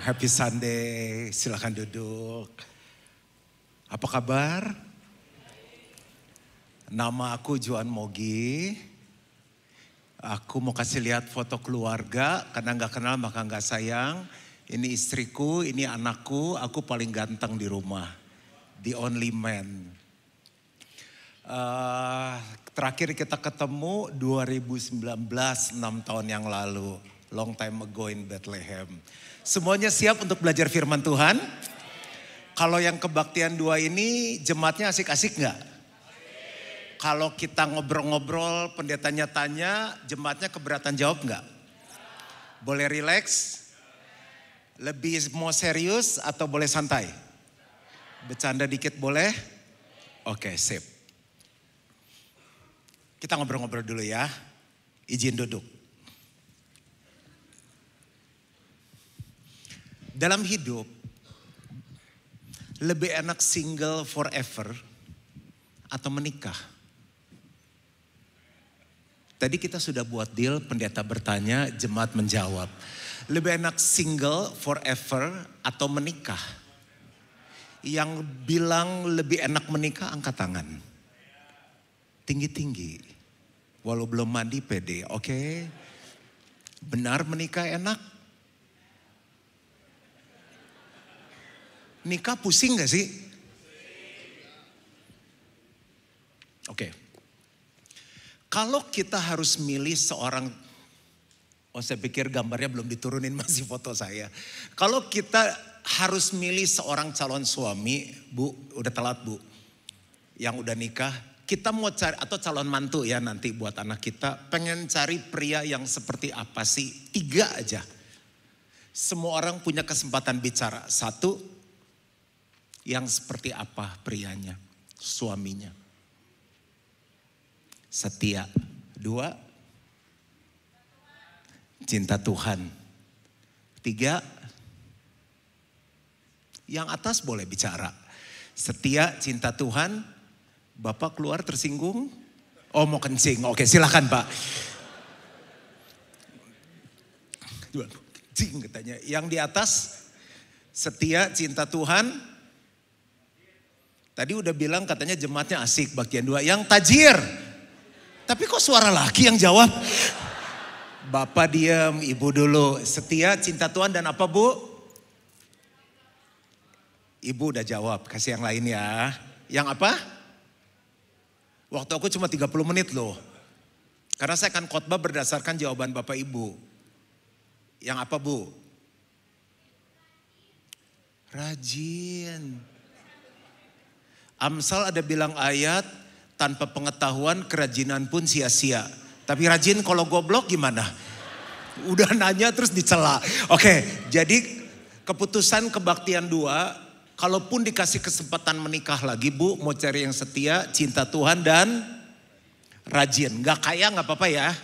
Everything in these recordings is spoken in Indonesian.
Happy Sunday, silakan duduk. Apa kabar? Nama aku Juan Mogi. Aku mau kasih lihat foto keluarga, karena nggak kenal maka nggak sayang. Ini istriku, ini anakku, aku paling ganteng di rumah. The only man. Terakhir kita ketemu 2019, 6 tahun yang lalu. Long time ago in Bethlehem. Semuanya siap untuk belajar firman Tuhan? Kalau yang kebaktian 2 ini jemaatnya asik-asik nggak? Kalau kita ngobrol-ngobrol, pendetanya tanya, jemaatnya keberatan jawab nggak? Boleh relax? Lebih mau serius atau boleh santai? Bercanda dikit boleh? Oke, sip. Kita ngobrol-ngobrol dulu ya. Izin duduk. Dalam hidup, lebih enak single forever atau menikah? Tadi kita sudah buat deal, pendeta bertanya, jemaat menjawab. Lebih enak single forever atau menikah? Yang bilang lebih enak menikah angkat tangan. Tinggi-tinggi. Walau belum mandi pede, oke? Benar menikah enak? Nikah pusing gak sih? Oke. Kalau kita harus milih seorang, saya pikir gambarnya belum diturunin, masih foto saya. Kalau kita harus milih seorang calon suami, Bu, udah telat Bu, yang udah nikah, kita mau cari, atau calon mantu ya nanti buat anak kita, pengen cari pria yang seperti apa sih? 3 aja. Semua orang punya kesempatan bicara. 1, yang seperti apa prianya, suaminya. Setia. 2, cinta Tuhan. 3, yang atas boleh bicara. Setia, cinta Tuhan. Bapak keluar tersinggung? Oh mau kencing, oke silakan Pak. Kencing katanya. Yang di atas, setia, cinta Tuhan. Tadi udah bilang katanya jemaatnya asik bagian 2. Yang tajir. Tapi kok suara laki yang jawab? Bapak diam, ibu dulu. Setia, cinta Tuhan dan apa Bu? Ibu udah jawab, kasih yang lain ya. Yang apa? Waktu aku cuma 30 menit loh. Karena saya akan khotbah berdasarkan jawaban Bapak Ibu. Yang apa Bu? Rajin. Amsal ada bilang ayat, tanpa pengetahuan kerajinan pun sia-sia. Tapi rajin kalau goblok gimana? Udah nanya terus dicela. Oke, jadi keputusan kebaktian 2, kalaupun dikasih kesempatan menikah lagi Bu, mau cari yang setia, cinta Tuhan dan rajin. Gak kaya gak apa-apa ya.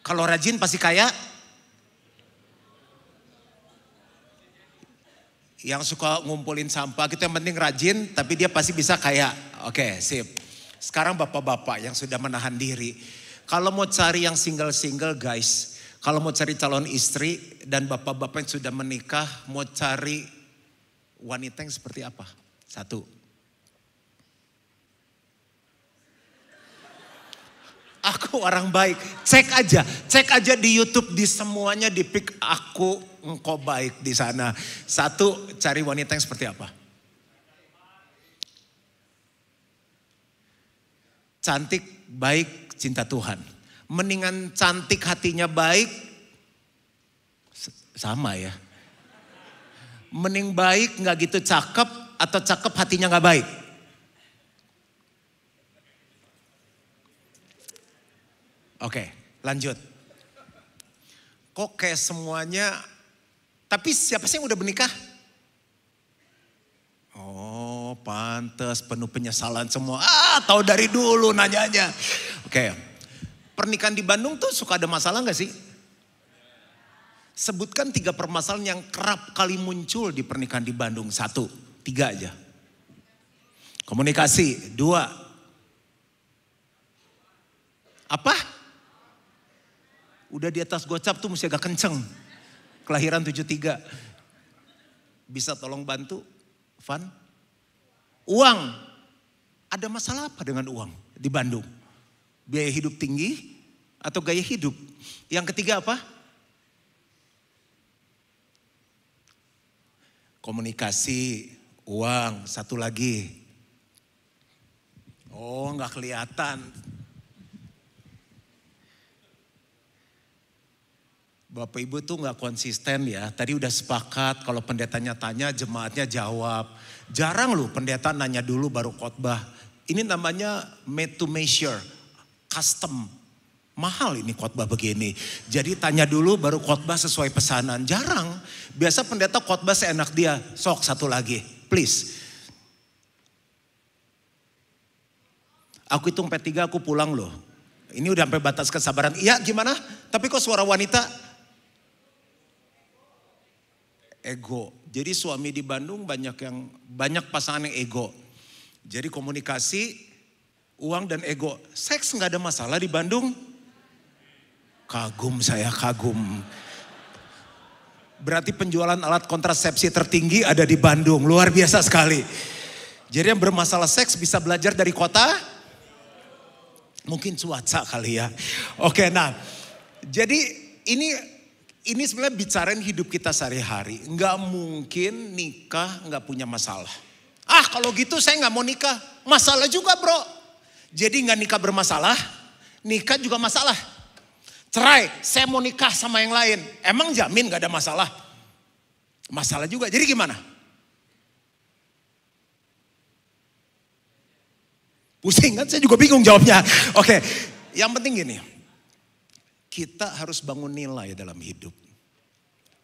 Kalau rajin pasti kaya. Yang suka ngumpulin sampah gitu, yang penting rajin tapi dia pasti bisa kaya. Oke, sip. Sekarang bapak-bapak yang sudah menahan diri. Kalau mau cari yang single-single guys. Kalau mau cari calon istri dan bapak-bapak yang sudah menikah. Mau cari wanita yang seperti apa? 1. Aku orang baik, cek aja di YouTube, di semuanya di pick aku engkau baik di sana. 1, cari wanita yang seperti apa? Cantik, baik, cinta Tuhan. Mendingan cantik hatinya baik, sama ya. Mending baik gak gitu cakep atau cakep hatinya gak baik? Oke, lanjut. Kok kayak semuanya, tapi siapa sih yang udah menikah? Oh, pantes penuh penyesalan semua. Tahu dari dulu nanyanya. Oke, pernikahan di Bandung tuh suka ada masalah gak sih? Sebutkan 3 permasalahan yang kerap kali muncul di pernikahan di Bandung. 1, 3 aja. Komunikasi. 2. Apa? Udah di atas gocap tuh mesti agak kenceng. kelahiran 73. Bisa tolong bantu, Van? Uang. Ada masalah apa dengan uang di Bandung? Biaya hidup tinggi atau gaya hidup? Yang ketiga apa? Komunikasi, uang, satu lagi. Oh, nggak kelihatan. Bapak Ibu tuh nggak konsisten ya. Tadi udah sepakat kalau pendetanya tanya, jemaatnya jawab. Jarang loh pendeta nanya dulu baru khotbah. Ini namanya made to measure, custom. Mahal ini khotbah begini. Jadi tanya dulu baru khotbah sesuai pesanan. Jarang. Biasa pendeta khotbah seenak dia. Sok satu lagi, please. Aku hitung P3 aku pulang loh. Ini udah sampai batas kesabaran. Iya gimana? Tapi kok suara wanita? Ego. Jadi suami di Bandung banyak pasangan yang ego. Jadi komunikasi, uang dan ego. Seks nggak ada masalah di Bandung. Kagum saya, kagum. Berarti penjualan alat kontrasepsi tertinggi ada di Bandung. Luar biasa sekali. Jadi yang bermasalah seks bisa belajar dari kota? Mungkin cuaca kali ya. Oke, nah. Jadi ini sebenarnya bicarain hidup kita sehari-hari. Nggak mungkin nikah nggak punya masalah. Ah kalau gitu saya nggak mau nikah. Masalah juga bro. Jadi nggak nikah bermasalah. Nikah juga masalah. Cerai, saya mau nikah sama yang lain. Emang jamin gak ada masalah? Masalah juga, jadi gimana? Pusing kan, saya juga bingung jawabnya. Oke, yang penting gini. Kita harus bangun nilai dalam hidup.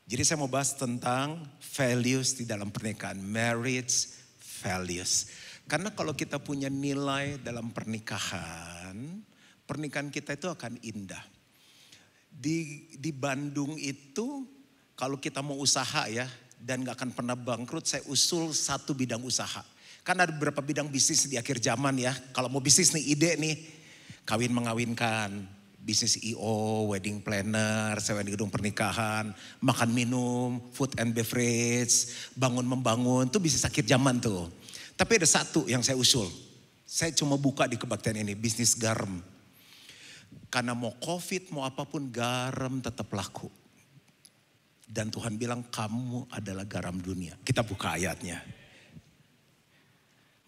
Jadi saya mau bahas tentang values di dalam pernikahan. Marriage values. Karena kalau kita punya nilai dalam pernikahan kita itu akan indah. Di Bandung itu kalau kita mau usaha ya dan gak akan pernah bangkrut, saya usul satu bidang usaha. Kan ada beberapa bidang bisnis di akhir zaman ya. Kalau mau bisnis nih, ide nih, kawin mengawinkan, bisnis I.O, wedding planner, sewa di gedung pernikahan, makan minum, food and beverage, bangun membangun, itu bisnis akhir zaman tuh. Tapi ada satu yang saya usul, saya cuma buka di kebaktian ini, bisnis garam. Karena mau COVID, mau apapun garam tetap laku. Dan Tuhan bilang kamu adalah garam dunia. Kita buka ayatnya.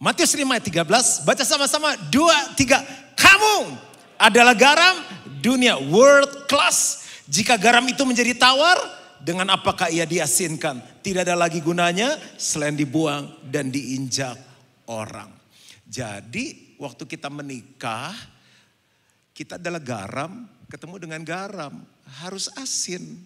Matius 5 ayat 13, baca sama-sama 2, 3. Kamu adalah garam dunia, world class. Jika garam itu menjadi tawar, dengan apakah ia diasinkan? Tidak ada lagi gunanya selain dibuang dan diinjak orang. Jadi waktu kita menikah, kita adalah garam, ketemu dengan garam, harus asin.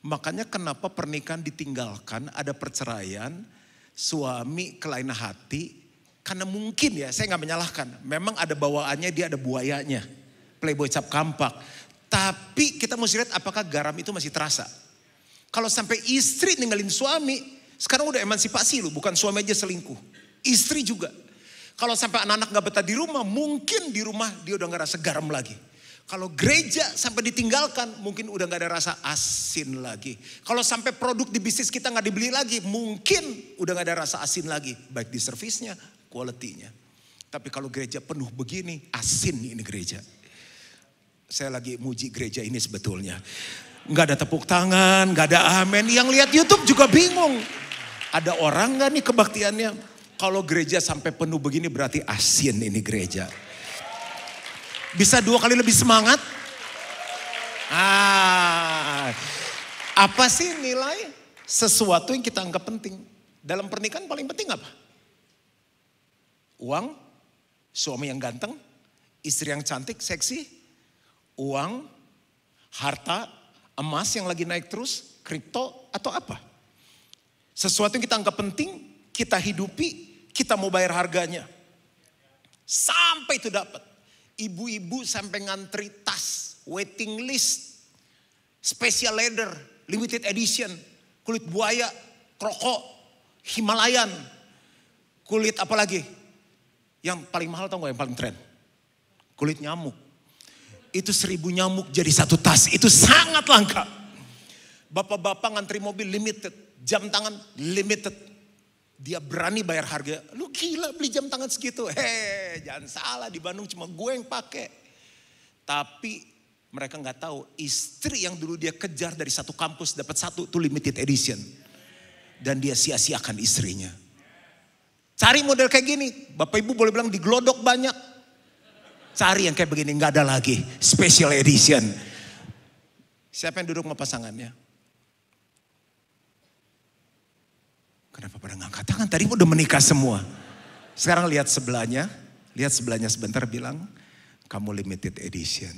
Makanya kenapa pernikahan ditinggalkan, ada perceraian, suami kelainan hati. Karena mungkin ya, saya gak menyalahkan. Memang ada bawaannya, dia ada buayanya. Playboy cap kampak. Tapi kita mesti lihat apakah garam itu masih terasa. Kalau sampai istri ninggalin suami, sekarang udah emansipasi loh, bukan suami aja selingkuh. Istri juga. Kalau sampai anak-anak gak betah di rumah, mungkin di rumah dia udah gak rasa garam lagi. Kalau gereja sampai ditinggalkan, mungkin udah gak ada rasa asin lagi. Kalau sampai produk di bisnis kita gak dibeli lagi, mungkin udah gak ada rasa asin lagi. Baik di servisnya, quality-nya. Tapi kalau gereja penuh begini, asin ini gereja. Saya lagi muji gereja ini sebetulnya. Gak ada tepuk tangan, gak ada amin. Yang lihat YouTube juga bingung. Ada orang gak nih kebaktiannya? Kalau gereja sampai penuh begini berarti asin ini gereja. Bisa 2 kali lebih semangat? Apa sih nilai sesuatu yang kita anggap penting? Dalam pernikahan paling penting apa? Uang, suami yang ganteng, istri yang cantik, seksi, uang, harta, emas yang lagi naik terus, kripto atau apa? Sesuatu yang kita anggap penting, kita hidupi, kita mau bayar harganya. Sampai itu dapat. Ibu-ibu sampai ngantri tas, waiting list, special leather, limited edition, kulit buaya, kroko, Himalayan, kulit apa lagi? Yang paling mahal tau gak yang paling tren? Kulit nyamuk. Itu 1000 nyamuk jadi 1 tas, itu sangat langka. Bapak-bapak ngantri mobil limited, jam tangan limited. Dia berani bayar harga. Lu gila beli jam tangan segitu. Jangan salah, di Bandung cuma gue yang pakai. Tapi mereka nggak tahu istri yang dulu dia kejar dari satu kampus dapat satu tuh limited edition. Dan dia sia-siakan istrinya. Cari model kayak gini. Bapak ibu boleh bilang diglodok banyak. Cari yang kayak begini, nggak ada lagi. Special edition. Siapa yang duduk sama pasangannya? Kenapa pada ngangkat tangan? Tadi udah menikah semua. Sekarang lihat sebelahnya sebentar bilang, kamu limited edition.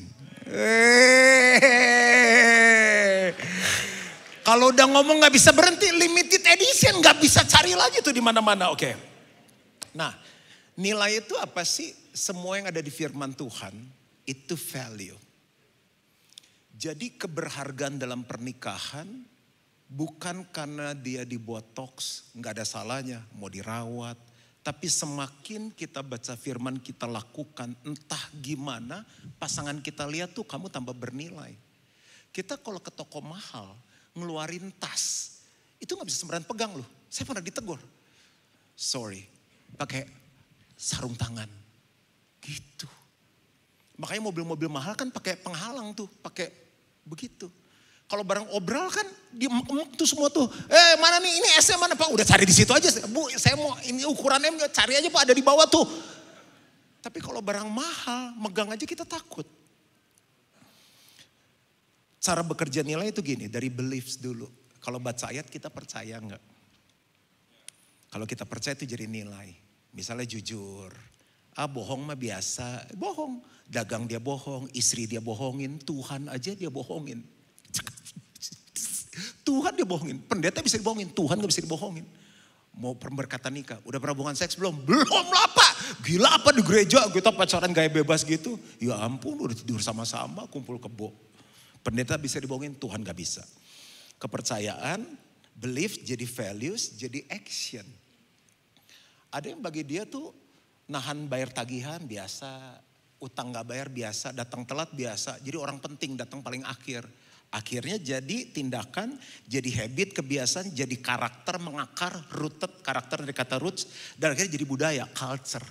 Kalau udah ngomong nggak bisa berhenti, limited edition nggak bisa cari lagi tuh di mana-mana. Oke. Nah, nilai itu apa sih? Semua yang ada di firman Tuhan itu value. Jadi keberhargaan dalam pernikahan bukan karena dia di botox, nggak ada salahnya, mau dirawat. Tapi semakin kita baca firman, kita lakukan, entah gimana pasangan kita lihat tuh kamu tambah bernilai. Kita kalau ke toko mahal, ngeluarin tas, itu nggak bisa sembarangan pegang loh. Saya pernah ditegur. Sorry, pakai sarung tangan. Gitu. Makanya mobil-mobil mahal kan pakai penghalang tuh, pakai begitu. Kalau barang obral kan dia tuh semua tuh, mana nih ini esnya mana Pak? Udah cari di situ aja. Bu, saya mau ini ukurannya cari aja Pak, ada di bawah tuh. Tapi kalau barang mahal, megang aja kita takut. Cara bekerja nilai itu gini, dari beliefs dulu. Kalau baca ayat kita percaya enggak? Kalau kita percaya itu jadi nilai. Misalnya jujur. Bohong mah biasa, bohong. Dagang dia bohong, istri dia bohongin, Tuhan aja dia bohongin. Tuhan dia bohongin, pendeta bisa dibohongin, Tuhan gak bisa dibohongin. Mau berkata nikah, udah pernah hubungan seks belum? Belum lah Pak, gila apa di gereja kita pacaran gaya bebas gitu. Ya ampun udah tidur sama-sama, kumpul kebo. Pendeta bisa dibohongin, Tuhan gak bisa. Kepercayaan, belief jadi values, jadi action. Ada yang bagi dia tuh nahan bayar tagihan biasa, utang gak bayar biasa, datang telat biasa. Jadi orang penting datang paling akhir. Akhirnya jadi tindakan, jadi habit, kebiasaan, jadi karakter mengakar, rooted, karakter dari kata roots. Dan akhirnya jadi budaya, culture.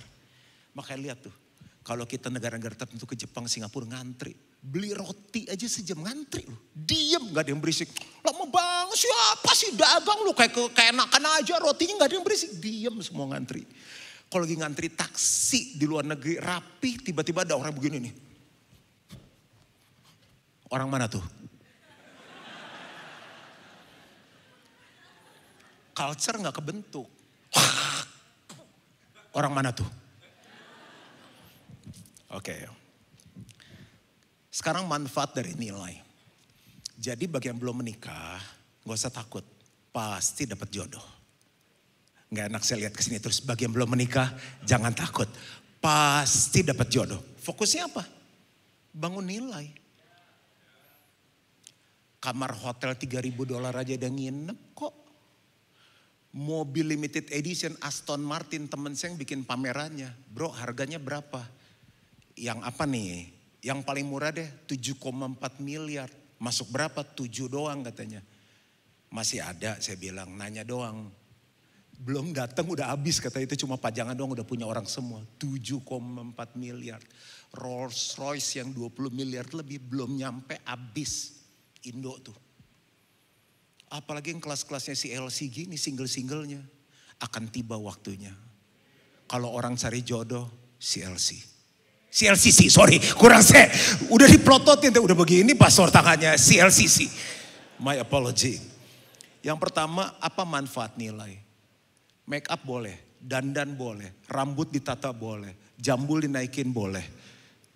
Makanya lihat tuh, kalau kita negara-negara tertentu ke Jepang, Singapura ngantri. Beli roti aja sejam ngantri loh. Diem, gak ada yang berisik. Lama banget siapa sih dagang lu, kayak enakan aja rotinya gak ada yang berisik. Diem semua ngantri. Kalau lagi ngantri taksi di luar negeri rapi, tiba-tiba ada orang begini nih. Orang mana tuh? Culture gak kebentuk. Orang mana tuh? Oke. Sekarang manfaat dari nilai. Jadi bagi yang belum menikah, gak usah takut. Pasti dapat jodoh. Gak enak saya lihat kesini terus. Bagi yang belum menikah, jangan takut. Pasti dapat jodoh. Fokusnya apa? Bangun nilai. Kamar hotel $3.000 aja udah nginep kok. Mobil limited edition Aston Martin, temen saya yang bikin pamerannya. Bro harganya berapa? Yang apa nih? Yang paling murah deh 7,4 miliar. Masuk berapa? 7 doang katanya. Masih ada saya bilang, nanya doang. Belum datang udah habis kata itu, cuma pajangan doang udah punya orang semua. 7,4 miliar. Rolls Royce yang 20 miliar lebih belum nyampe habis. Indo tuh. Apalagi yang kelas-kelasnya si LC gini, single-singlenya. Akan tiba waktunya. Kalau orang cari jodoh, si LC. CLCC, sorry, kurang saya. Udah diplototin, udah begini pasor tangannya, CLCC. My apology. Yang pertama, apa manfaat nilai? Make up boleh, dandan boleh, rambut ditata boleh, jambul dinaikin boleh.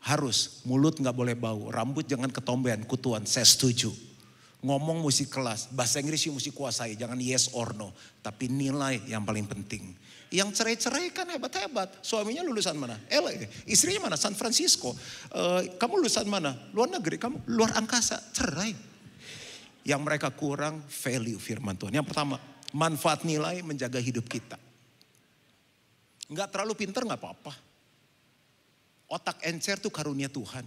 Harus, mulut gak boleh bau, rambut jangan ketombean, kutuan, saya setuju. Ngomong mesti kelas, bahasa Inggris mesti kuasai, jangan yes or no. Tapi nilai yang paling penting. Yang cerai-cerai kan hebat-hebat. Suaminya lulusan mana? LA. Istrinya mana? San Francisco. Kamu lulusan mana? Luar negeri. Kamu luar angkasa. Cerai. Yang mereka kurang value firman Tuhan. Yang pertama, manfaat nilai menjaga hidup kita. Enggak terlalu pintar enggak apa-apa. Otak encer tuh karunia Tuhan.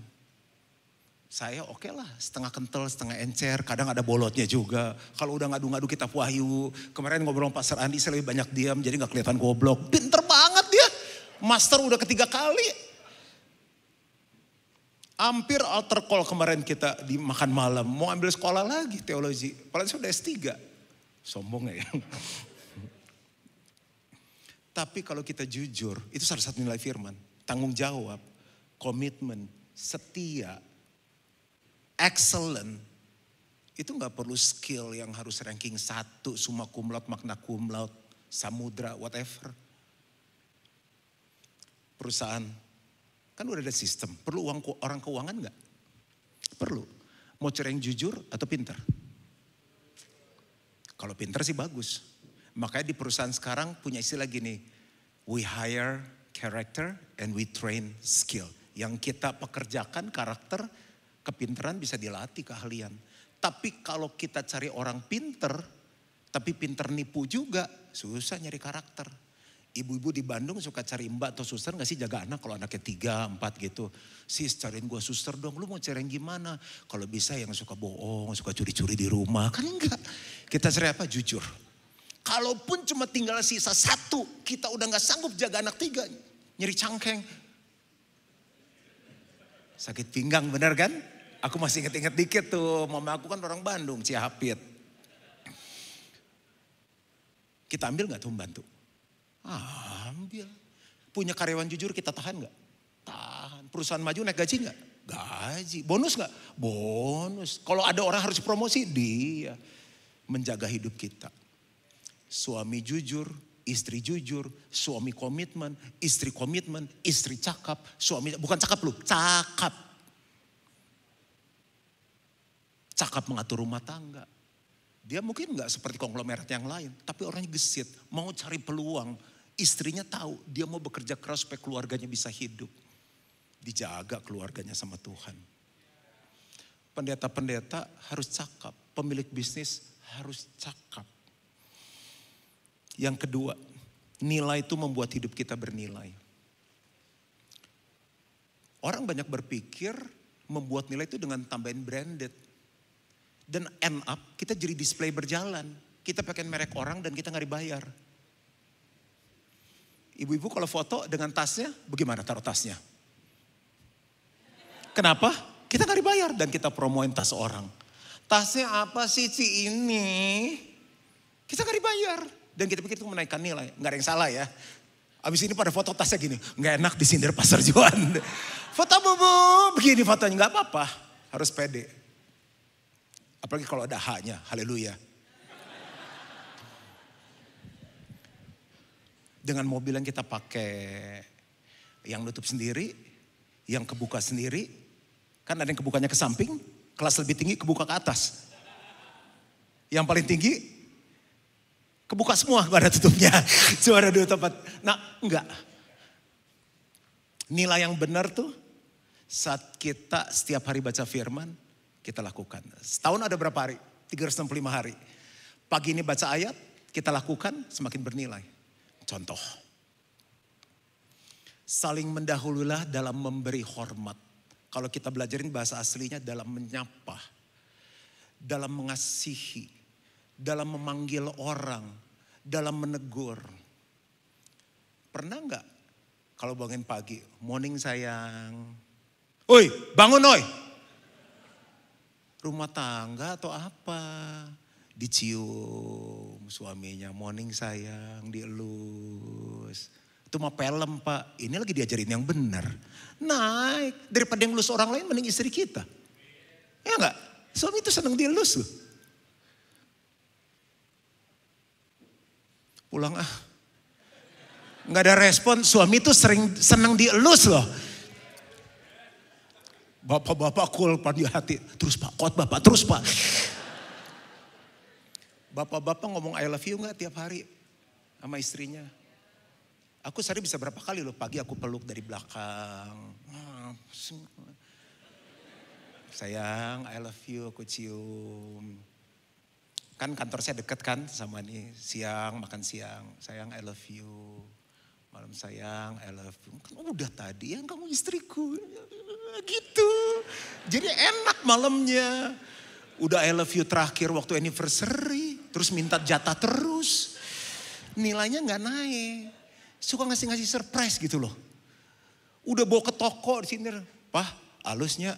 Saya oke lah, setengah kental, setengah encer, kadang ada bolotnya juga. Kalau udah ngadu-ngadu kita wahyu. Kemarin ngobrol sama Pastor Andi, saya lebih banyak diam, jadi gak kelihatan goblok. Pinter banget dia, master udah ketiga kali. Hampir altar call kemarin kita di makan malam, mau ambil sekolah lagi teologi. Padahal saya udah S3, sombong ya. Tapi kalau kita jujur, itu salah satu nilai firman. Tanggung jawab, komitmen, setia, excellent. Itu gak perlu skill yang harus ranking 1, summa cum laude, magna cum laude, samudra, whatever. Perusahaan, kan udah ada sistem. Perlu orang keuangan gak? Perlu. Mau cari yang jujur atau pintar? Kalau pintar sih bagus. Makanya di perusahaan sekarang punya istilah gini. We hire character and we train skill. Yang kita pekerjakan karakter, kepintaran bisa dilatih keahlian. Tapi kalau kita cari orang pinter, tapi pinter nipu juga, susah nyari karakter. Ibu-ibu di Bandung suka cari mbak atau suster gak sih jaga anak kalau anaknya 3, 4 gitu. Sis cariin gue suster dong, lu mau cari yang gimana? Kalau bisa yang suka bohong, suka curi-curi di rumah, kan enggak. Kita cari apa? Jujur. Kalaupun cuma tinggal sisa 1, kita udah gak sanggup jaga anak 3, nyeri cangkeng. Sakit pinggang bener kan? Aku masih inget-inget dikit tuh, mama aku kan orang Bandung, Cihapit. Kita ambil gak tuh membantu? Ambil. Punya karyawan jujur kita tahan gak? Tahan. Perusahaan maju naik gaji gak? Gaji. Bonus gak? Bonus. Kalau ada orang harus promosi, dia menjaga hidup kita. Suami jujur, istri jujur, suami komitmen, istri cakap, suami bukan cakap lu, cakap. Cakap mengatur rumah tangga. Dia mungkin gak seperti konglomerat yang lain, tapi orangnya gesit, mau cari peluang. Istrinya tahu dia mau bekerja keras supaya keluarganya bisa hidup. Dijaga keluarganya sama Tuhan. Pendeta-pendeta harus cakap, pemilik bisnis harus cakap. Yang kedua, nilai itu membuat hidup kita bernilai. Orang banyak berpikir membuat nilai itu dengan tambahin branded. Dan end up kita jadi display berjalan. Kita pakai merek orang dan kita gak dibayar. Ibu-ibu kalau foto dengan tasnya, bagaimana taruh tasnya? Kenapa? Kita gak dibayar dan kita promoin tas orang. Tasnya apa sih Ci ini? Kita gak dibayar. Dan kita pikir itu menaikkan nilai. Gak ada yang salah ya. Abis ini pada foto tasnya gini. Gak enak disindir Pastor Juan. Foto bubu. Begini fotonya gak apa-apa. Harus pede. Apalagi kalau ada haknya. Haleluya. Dengan mobil yang kita pakai. Yang nutup sendiri. Yang kebuka sendiri. Kan ada yang kebukanya ke samping. Kelas lebih tinggi kebuka ke atas. Yang paling tinggi. Kebuka semua, gak ada tutupnya. Cuma ada 2 tempat. Nah, enggak. Nilai yang benar tuh saat kita setiap hari baca firman, kita lakukan. Setahun ada berapa hari? 365 hari. Pagi ini baca ayat, kita lakukan semakin bernilai. Contoh. Saling mendahululah dalam memberi hormat. Kalau kita belajarin bahasa aslinya dalam menyapa. Dalam mengasihi. Dalam memanggil orang, dalam menegur. Pernah gak kalau bangun pagi, morning sayang. Oi bangun oi. Rumah tangga atau apa? Dicium suaminya, morning sayang, dielus. Itu mah film pak, ini lagi diajarin yang benar. Naik, daripada yang elus orang lain mending istri kita. Ya gak? Suami itu senang dielus loh. Pulang ah. Gak ada respon, suami itu senang dielus loh. Bapak-bapak cool pada hati. Terus pak, kuat bapak, terus pak. Bapak-bapak ngomong I love you gak tiap hari sama istrinya? Aku sehari bisa berapa kali loh, pagi aku peluk dari belakang. Sayang, I love you, aku cium. Kan kantor saya deket kan sama nih, siang makan siang. Sayang I love you, malam sayang I love you. Kan udah tadi ya kamu istriku. Gitu. Jadi enak malamnya. Udah I love you terakhir waktu anniversary. Terus minta jatah terus. Nilainya gak naik. Suka ngasih-ngasih surprise gitu loh. Udah bawa ke toko di sini. Pak, halusnya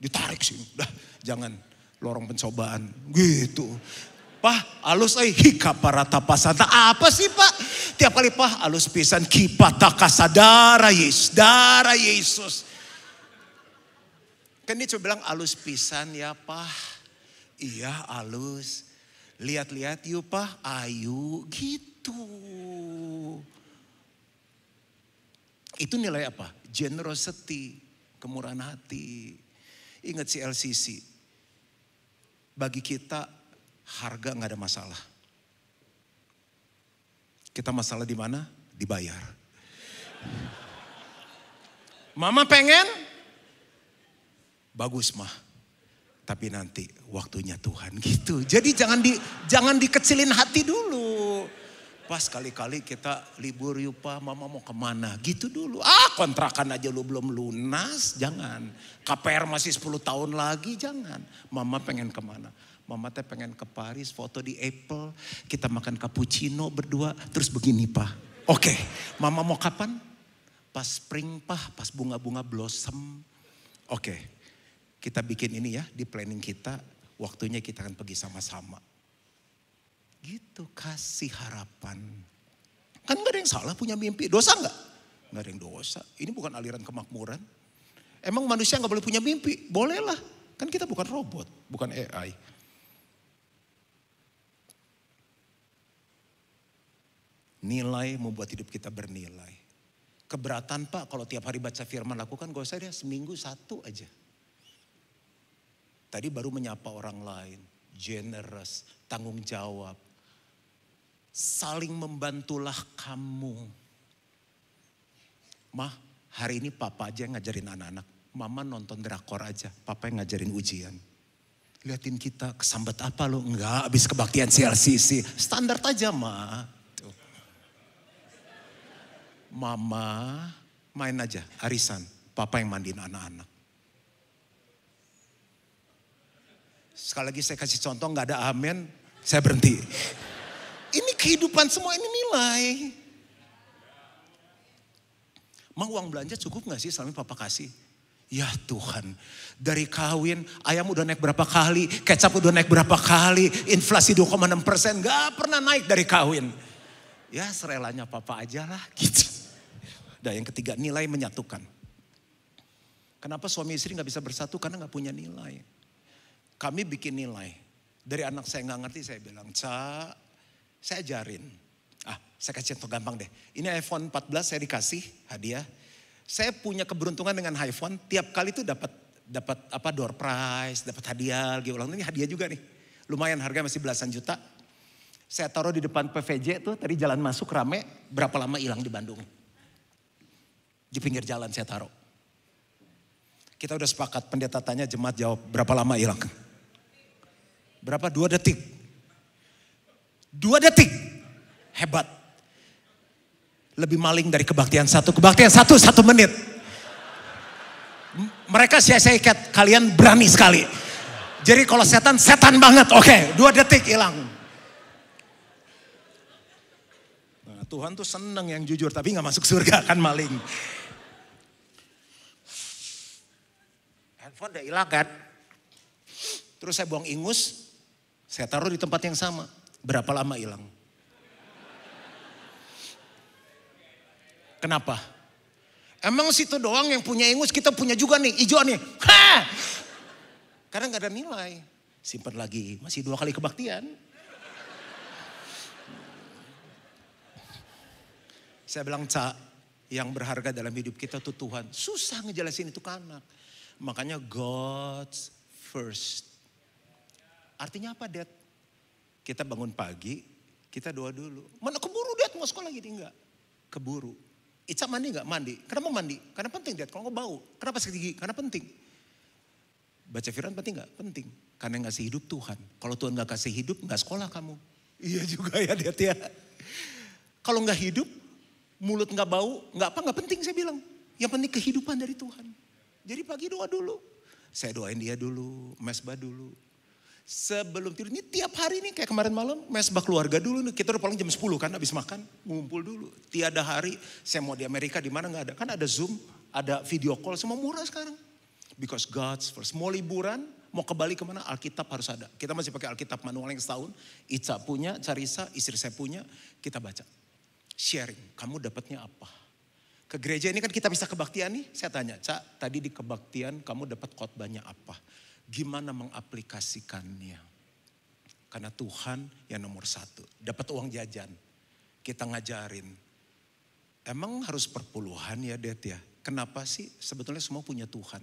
ditarik sini. Dah, jangan. Lorong pencobaan. Gitu. Pak, halus hika parata pasanta. Apa sih Pak? Tiap kali Pak, halus pisan kipata kasadara Yesus. Darah Yesus. Kan dia coba bilang halus pisan ya Pak. Iya halus. Lihat-lihat yuk Pak, ayu gitu. Itu nilai apa? Generosity, kemurahan hati. Ingat si LCC. Bagi kita harga gak ada masalah. Kita masalah di mana? Dibayar. Mama pengen? Bagus mah. Tapi nanti waktunya Tuhan gitu. Jadi jangan dikecilin hati dulu. Pas kali-kali kita libur yuk Pak, mama mau kemana? Gitu dulu. Kontrakan aja lu belum lunas, jangan. KPR masih 10 tahun lagi, jangan. Mama pengen kemana? Mama teh pengen ke Paris, foto di Apple. Kita makan cappuccino berdua, terus begini Pak. Oke, mama mau kapan? Pas spring Pak, pas bunga-bunga blossom. Oke. Kita bikin ini ya di planning kita, waktunya kita akan pergi sama-sama. Gitu, kasih harapan. Kan gak ada yang salah punya mimpi, dosa gak? Gak ada yang dosa, ini bukan aliran kemakmuran. Emang manusia gak boleh punya mimpi? Bolehlah, kan kita bukan robot, bukan AI. Nilai membuat hidup kita bernilai. Keberatan Pak kalau tiap hari baca firman lakukan, gak usah deh seminggu 1 aja. Tadi baru menyapa orang lain, generous, tanggung jawab. Saling membantulah kamu. Mah, hari ini papa aja yang ngajarin anak-anak. Mama nonton drakor aja, papa yang ngajarin ujian. Liatin kita, kesambet apa lo? Enggak, habis kebaktian CLCC. Standar aja mah. Tuh. Mama main aja, arisan. Papa yang mandiin anak-anak. Sekali lagi saya kasih contoh, gak ada amin, saya berhenti. Ini kehidupan semua, ini nilai. Mau uang belanja cukup gak sih selama papa kasih? Ya Tuhan, dari kawin ayam udah naik berapa kali, kecap udah naik berapa kali, inflasi 2,6%, gak pernah naik dari kawin. Ya serelanya papa aja lah gitu. Dan yang ketiga, nilai menyatukan. Kenapa suami istri gak bisa bersatu? Karena gak punya nilai. Kami bikin nilai. Dari anak saya gak ngerti, saya bilang, Ca, saya ajarin. Saya kasih contoh gampang deh. Ini iPhone 14 saya dikasih hadiah. Saya punya keberuntungan dengan iPhone, tiap kali tuh dapat door prize, dapat hadiah, lagi ulang tahun. Ini hadiah juga nih. Lumayan harga masih belasan juta. Saya taruh di depan PVJ tuh, tadi jalan masuk rame, berapa lama hilang di Bandung. Di pinggir jalan saya taruh. Kita udah sepakat, pendeta tanya, jemaat jawab, berapa lama hilang? Berapa? 2 detik. 2 detik. Hebat. Lebih maling dari kebaktian 1. Kebaktian 1 menit. Mereka sia-sia ikat, kalian berani sekali. Jadi kalau setan banget. Oke, 2 detik hilang. Nah, Tuhan tuh seneng yang jujur, tapi gak masuk surga, kan maling. Handphone udah hilang kan. Terus saya buang ingus, saya taruh di tempat yang sama. Berapa lama hilang? Kenapa? Emang situ doang yang punya ingus, kita punya juga nih, hijau nih. Karena gak ada nilai. Simpan lagi, masih 2 kali kebaktian. Saya bilang, Ca, yang berharga dalam hidup kita tuh Tuhan. Susah ngejelasin itu ke anak. Makanya God's first. Artinya apa, Dad? Kita bangun pagi, kita doa dulu. Mana keburu, Dad, mau sekolah lagi? Enggak. Keburu. Ica mandi enggak? Mandi. Kenapa mandi? Karena penting, Dad. Kalau nggak bau. Kenapa sakit gigi? Karena penting. Baca firman penting enggak? Penting. Karena yang ngasih hidup Tuhan. Kalau Tuhan gak kasih hidup, gak sekolah kamu. Iya juga ya, Dad ya. Kalau gak hidup, mulut gak bau, gak penting saya bilang. Yang penting kehidupan dari Tuhan. Jadi pagi doa dulu. Saya doain dia dulu, mesbah dulu. Sebelum tidur, ini tiap hari nih kayak kemarin malam, mesbah keluarga dulu nih. Kita udah pulang jam 10 kan, habis makan, ngumpul dulu. Tiada hari, saya mau di Amerika di mana nggak ada. Kan ada Zoom, ada video call, semua murah sekarang. Because God's first. Mau liburan, mau ke Bali kemana, Alkitab harus ada. Kita masih pakai Alkitab manual yang setahun. Ica punya, Carissa, istri saya punya, kita baca. Sharing, kamu dapatnya apa? Ke gereja ini kan kita bisa kebaktian nih. Saya tanya, Cak, tadi di kebaktian kamu dapat khotbahnya apa? Gimana mengaplikasikannya? Karena Tuhan yang nomor satu. Dapat uang jajan, kita ngajarin. Emang harus perpuluhan ya Det ya? Kenapa sih? Sebetulnya semua punya Tuhan.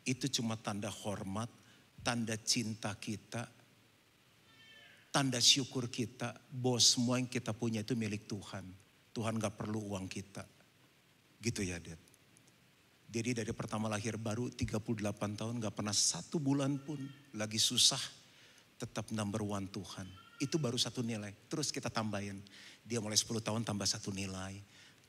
Itu cuma tanda hormat, tanda cinta kita, tanda syukur kita. Bahwa semua yang kita punya itu milik Tuhan. Tuhan gak perlu uang kita. Gitu ya Det. Jadi dari pertama lahir baru 38 tahun gak pernah 1 bulan pun lagi susah. Tetap number one Tuhan. Itu baru 1 nilai. Terus kita tambahin. Dia mulai 10 tahun tambah 1 nilai.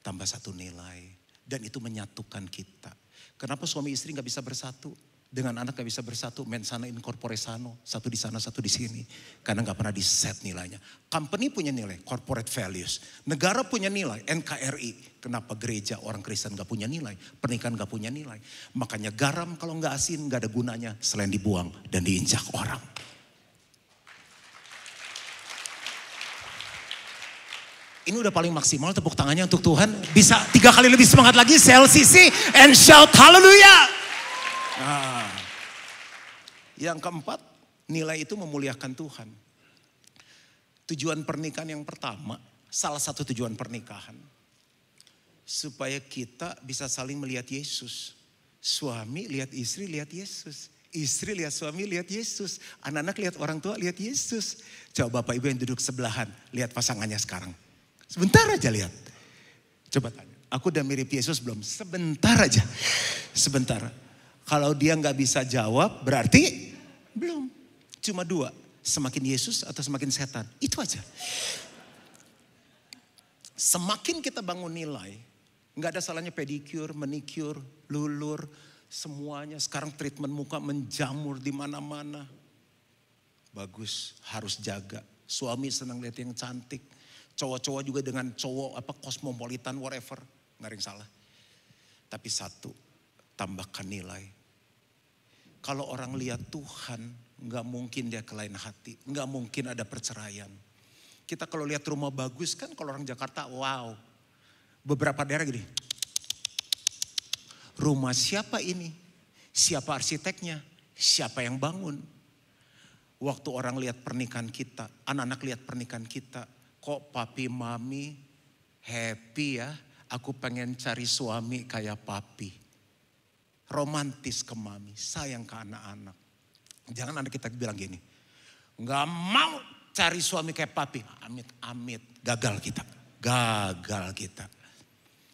Tambah 1 nilai. Dan itu menyatukan kita. Kenapa suami istri gak bisa bersatu? Dengan anak gak bisa bersatu. Mensana in corpore sano. Satu di sana, satu di sini. Karena gak pernah di set nilainya. Company punya nilai, corporate values. Negara punya nilai, NKRI. Kenapa gereja orang Kristen gak punya nilai? Pernikahan gak punya nilai. Makanya garam kalau gak asin gak ada gunanya. Selain dibuang dan diinjak orang. Ini udah paling maksimal, tepuk tangannya untuk Tuhan. Bisa 3 kali lebih semangat lagi. CLCC and shout hallelujah. Nah, yang keempat, nilai itu memuliakan Tuhan. Tujuan pernikahan yang pertama, salah satu tujuan pernikahan. Supaya kita bisa saling melihat Yesus. Suami lihat istri, lihat Yesus. Istri lihat suami, lihat Yesus. Anak-anak lihat orang tua, lihat Yesus. Coba Bapak Ibu yang duduk sebelahan, lihat pasangannya sekarang. Sebentar aja lihat. Coba tanya, aku udah mirip Yesus belum? Sebentar aja, sebentar. Kalau dia nggak bisa jawab, berarti belum. Cuma 2, semakin Yesus atau semakin setan. Itu aja. Semakin kita bangun nilai, nggak ada salahnya pedicure, manicure, lulur, semuanya. Sekarang treatment muka menjamur di mana-mana. Bagus, harus jaga. Suami senang lihat yang cantik. Cowok-cowok juga dengan cowok kosmopolitan whatever, nggak ada yang salah. Tapi satu, tambahkan nilai. Kalau orang lihat Tuhan, nggak mungkin dia ke lain hati, nggak mungkin ada perceraian. Kita kalau lihat rumah bagus kan, kalau orang Jakarta, wow. Beberapa daerah gini, rumah siapa ini? Siapa arsiteknya? Siapa yang bangun? Waktu orang lihat pernikahan kita, anak-anak lihat pernikahan kita, kok papi mami happy ya? Aku pengen cari suami kayak papi. Romantis ke mami, sayang ke anak-anak. Jangan anak kita bilang gini, gak mau cari suami kayak papi. Amit-amit, gagal kita. Gagal kita.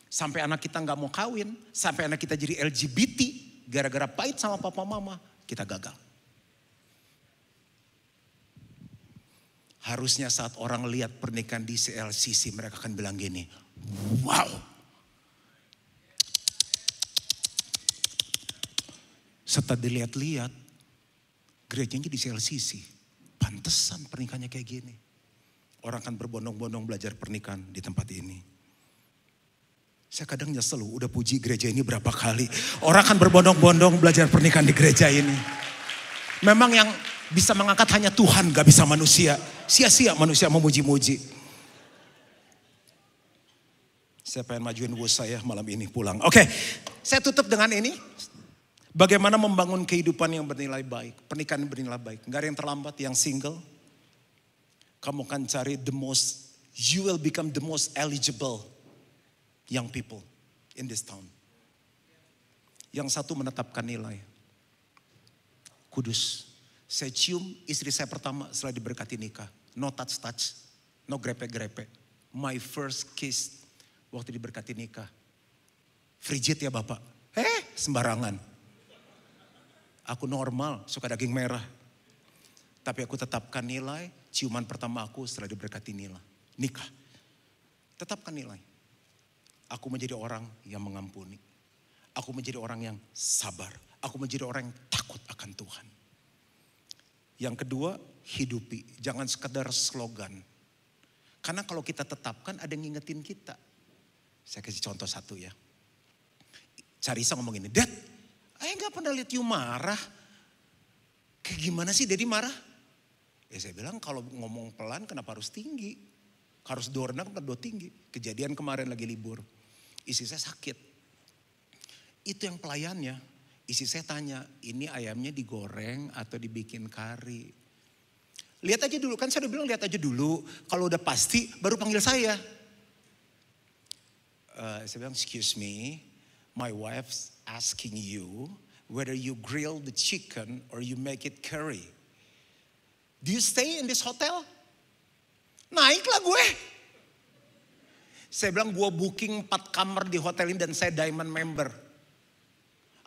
Sampai anak kita gak mau kawin, sampai anak kita jadi LGBT, gara-gara pahit sama papa mama, kita gagal. Harusnya saat orang lihat pernikahan di CLCC, mereka akan bilang gini, wow. Setelah dilihat-lihat, gerejanya di CLCC, pantesan pernikahannya kayak gini. Orang akan berbondong-bondong belajar pernikahan di tempat ini. Saya kadang nyesel, udah puji gereja ini berapa kali. Orang akan berbondong-bondong belajar pernikahan di gereja ini. Memang yang bisa mengangkat hanya Tuhan, gak bisa manusia. Sia-sia manusia memuji-muji. Saya pengen majuin bos saya malam ini pulang. Oke, saya tutup dengan ini. Bagaimana membangun kehidupan yang bernilai baik. Pernikahan yang bernilai baik. Gak ada yang terlambat, yang single. Kamu akan cari you will become the most eligible young people in this town. Yang satu menetapkan nilai. Kudus. Saya cium istri saya pertama setelah diberkati nikah. No touch, no grepe-grepe. My first kiss waktu diberkati nikah. Frigid ya Bapak? Sembarangan. Aku normal, suka daging merah. Tapi aku tetapkan nilai, ciuman pertama aku setelah diberkati nikah. Tetapkan nilai. Aku menjadi orang yang mengampuni. Aku menjadi orang yang sabar. Aku menjadi orang yang takut akan Tuhan. Yang kedua, hidupi. Jangan sekedar slogan. Karena kalau kita tetapkan ada yang ngingetin kita. Saya kasih contoh satu ya. Carissa ngomong ini, Dad, I gak pernah lihat you marah. Kayak gimana sih Daddy marah? Ya saya bilang kalau ngomong pelan kenapa harus tinggi? Harus do rendah kenapa do tinggi? Kejadian kemarin lagi libur. Istri saya sakit. Itu yang pelayannya. Istri saya tanya, ini ayamnya digoreng atau dibikin kari? Lihat aja dulu, kan saya udah bilang lihat aja dulu. Kalau udah pasti baru panggil saya. Saya bilang, excuse me, my wife's asking you whether you grill the chicken or you make it curry. Do you stay in this hotel? Naiklah gue. Saya bilang gue booking 4 kamar di hotel ini dan saya diamond member.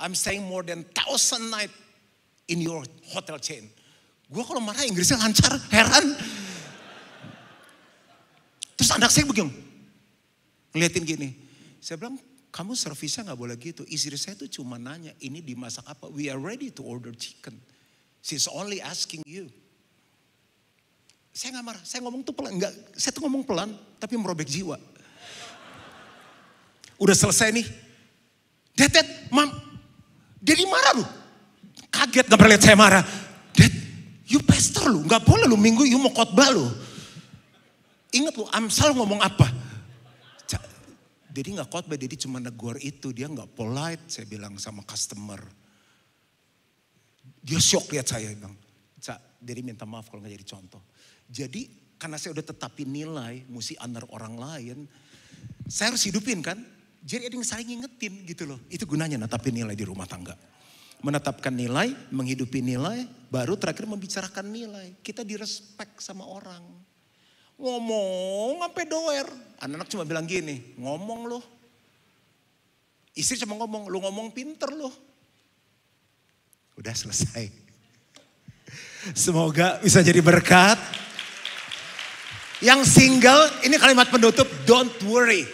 I'm staying more than 1,000 night in your hotel chain. Gue kalau marah Inggrisnya lancar, heran. Terus anak saya begini, ngeliatin gini. Saya bilang, kamu servisnya gak boleh gitu. Istri saya tuh cuma nanya, ini dimasak apa? We are ready to order chicken. She's only asking you. Saya gak marah, saya ngomong tuh pelan. Enggak, saya tuh ngomong pelan, tapi merobek jiwa. Udah selesai nih. Dad, Mam, Daddy marah lu. Kaget gak pernah lihat saya marah. Dad, you pastor lu, gak boleh lu minggu you mau khotbah lu. Ingat lu, Amsal ngomong apa? Daddy gak khotbah, Daddy cuma negor itu. Dia gak polite, saya bilang sama customer. Dia shock lihat saya, bilang, Daddy minta maaf kalau gak jadi contoh. Jadi karena saya udah tetapin nilai, mesti honor orang lain. Saya harus hidupin kan. Jadi ada yang saling ngingetin gitu loh. Itu gunanya netapin nilai di rumah tangga. Menetapkan nilai, menghidupi nilai, baru terakhir membicarakan nilai. Kita direspek sama orang. Ngomong sampai doer. Anak-anak cuma bilang gini, ngomong loh. Istri cuma ngomong, lu ngomong pinter loh. Udah selesai. Semoga bisa jadi berkat. Yang single, ini kalimat penutup, don't worry.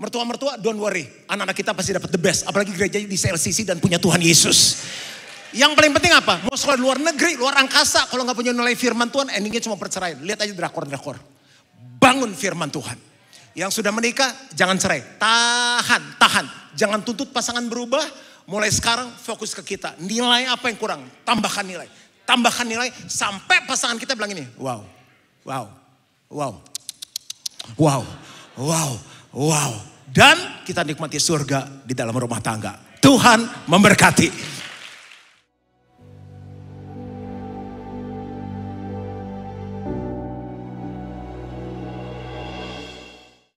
Mertua-mertua, don't worry. Anak-anak kita pasti dapat the best. Apalagi gereja di CLCC dan punya Tuhan Yesus. Yang paling penting apa? Mau sekolah luar negeri, luar angkasa. Kalau gak punya nilai firman Tuhan, endingnya cuma perceraian. Lihat aja drakor-drakor. Bangun firman Tuhan. Yang sudah menikah, jangan cerai. Tahan. Jangan tuntut pasangan berubah. Mulai sekarang fokus ke kita. Nilai apa yang kurang? Tambahkan nilai. Tambahkan nilai sampai pasangan kita bilang ini. Wow. Dan kita nikmati surga di dalam rumah tangga. Tuhan memberkati.